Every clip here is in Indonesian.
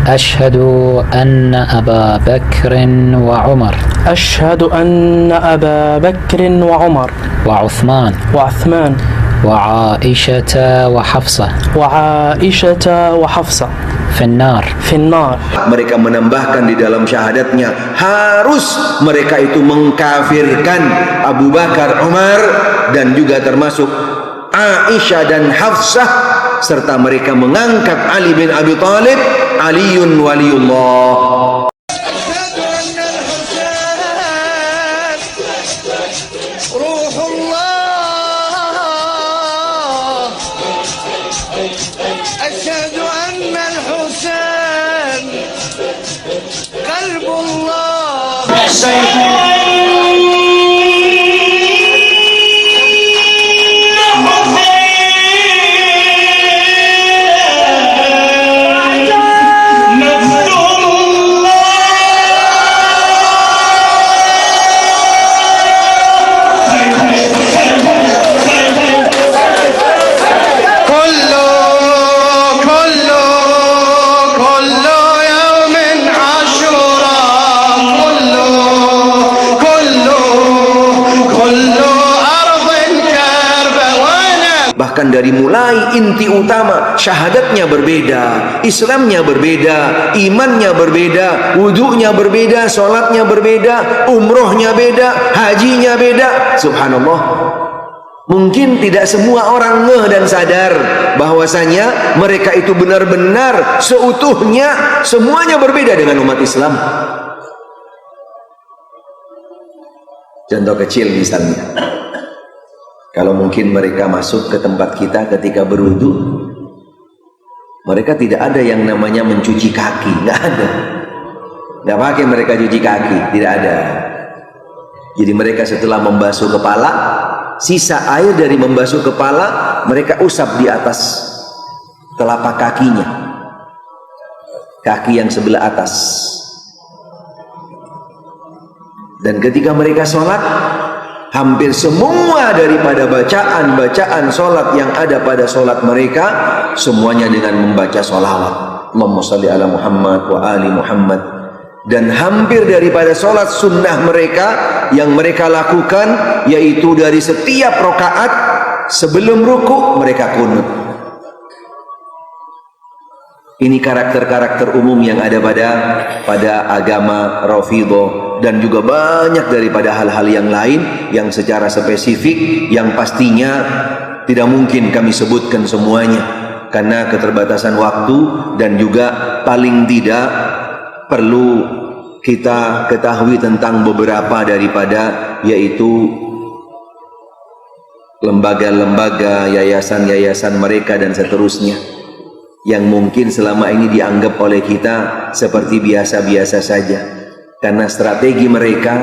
أشهد أن أبا بكر وعمر أشهد أن أبا بكر وعمر وعثمان وعثمان وعائشة وحفصة وعائشة وحفصة في النار. Mereka menambahkan di dalam syahadatnya, harus mereka itu mengkafirkan Abu Bakar, Umar, dan juga termasuk Aisyah dan Hafsah, serta mereka mengangkat Ali bin Abi Thalib, Aliyun Waliullah. أشهد أن الحسين قلب الله. Bahkan dari mulai inti utama, syahadatnya berbeda, Islamnya berbeda, imannya berbeda, wudhunya berbeda, sholatnya berbeda, umrohnya beda, hajinya beda. Subhanallah. Mungkin tidak semua orang ngeh dan sadar bahwasanya mereka itu benar-benar seutuhnya semuanya berbeda dengan umat Islam. Contoh kecil misalnya, kalau mungkin mereka masuk ke tempat kita ketika berwudu, mereka tidak ada yang namanya mencuci kaki, nggak ada, nggak pakai mereka cuci kaki, tidak ada. Jadi mereka setelah membasuh kepala, sisa air dari membasuh kepala mereka usap di atas telapak kakinya, kaki yang sebelah atas. Dan ketika mereka sholat, hampir semua daripada bacaan-bacaan sholat yang ada pada sholat mereka, semuanya dengan membaca sholawat, Allahumma salli ala Muhammad wa ali Muhammad. Dan hampir daripada sholat sunnah mereka yang mereka lakukan, yaitu dari setiap rakaat sebelum ruku mereka kunut. Ini karakter-karakter umum yang ada pada agama Rafidhah, dan juga banyak daripada hal-hal yang lain yang secara spesifik yang pastinya tidak mungkin kami sebutkan semuanya karena keterbatasan waktu, dan juga paling tidak perlu kita ketahui tentang beberapa daripada, yaitu lembaga-lembaga, yayasan-yayasan mereka dan seterusnya, yang mungkin selama ini dianggap oleh kita seperti biasa-biasa saja. Karena strategi mereka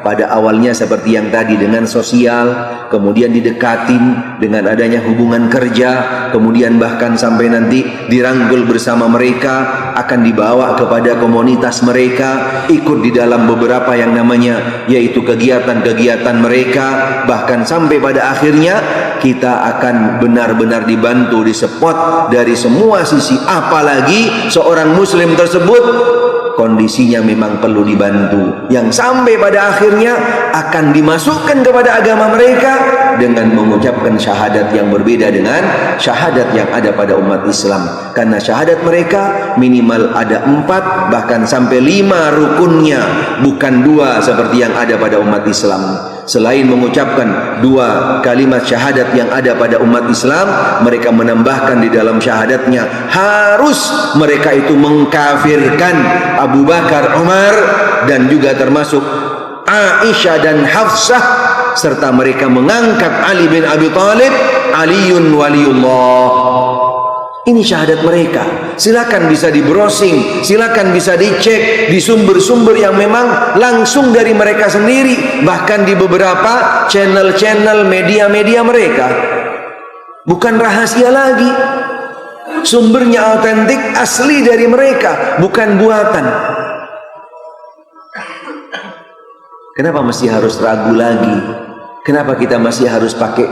pada awalnya seperti yang tadi, dengan sosial, kemudian didekatin dengan adanya hubungan kerja, kemudian bahkan sampai nanti dirangkul bersama mereka, akan dibawa kepada komunitas mereka, ikut di dalam beberapa yang namanya yaitu kegiatan-kegiatan mereka, bahkan sampai pada akhirnya kita akan benar-benar dibantu, disupport dari semua sisi. Apalagi seorang muslim tersebut kondisinya memang perlu dibantu, yang sampai pada akhirnya akan dimasukkan kepada agama mereka dengan mengucapkan syahadat yang berbeda dengan syahadat yang ada pada umat Islam. Karena syahadat mereka minimal ada 4 bahkan sampai 5 rukunnya, bukan 2 seperti yang ada pada umat Islam. Selain mengucapkan 2 kalimat syahadat yang ada pada umat Islam, mereka menambahkan di dalam syahadatnya, harus mereka itu mengkafirkan Abu Bakar, Umar, dan juga termasuk Aisyah dan Hafsah, serta mereka mengangkat Ali bin Abi Thalib, Aliyun Waliullah. Ini syahadat mereka. Silakan bisa di browsing, silakan bisa dicek di sumber-sumber yang memang langsung dari mereka sendiri, bahkan di beberapa channel-channel media-media mereka. Bukan rahasia lagi, sumbernya autentik, asli dari mereka, bukan buatan. Kenapa masih harus ragu lagi? Kenapa kita masih harus pakai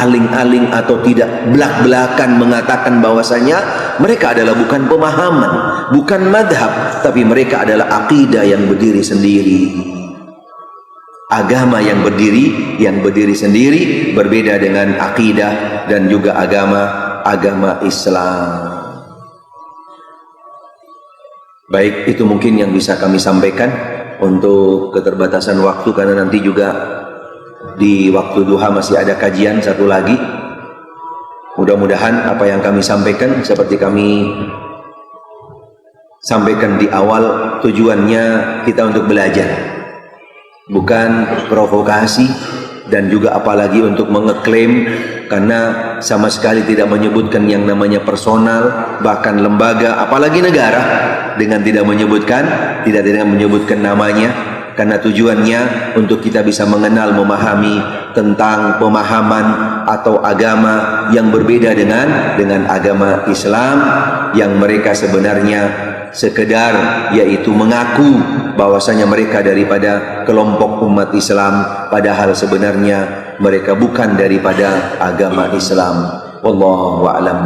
aling-aling atau tidak belak-belakan mengatakan bahwasanya mereka adalah bukan pemahaman, bukan madhab, tapi mereka adalah akidah yang berdiri sendiri, agama yang berdiri sendiri, berbeda dengan akidah dan juga agama Islam. Baik, itu mungkin yang bisa kami sampaikan untuk keterbatasan waktu, karena nanti juga di waktu duha masih ada kajian satu lagi. Mudah-mudahan apa yang kami sampaikan seperti kami sampaikan di awal, tujuannya kita untuk belajar, bukan provokasi dan juga apalagi untuk mengeklaim, karena sama sekali tidak menyebutkan yang namanya personal, bahkan lembaga, apalagi negara, dengan tidak menyebutkan namanya, karena tujuannya untuk kita bisa mengenal, memahami tentang pemahaman atau agama yang berbeda dengan agama Islam, yang mereka sebenarnya sekedar yaitu mengaku bahwasanya mereka daripada kelompok umat Islam, padahal sebenarnya mereka bukan daripada agama Islam. Wallahu a'lam.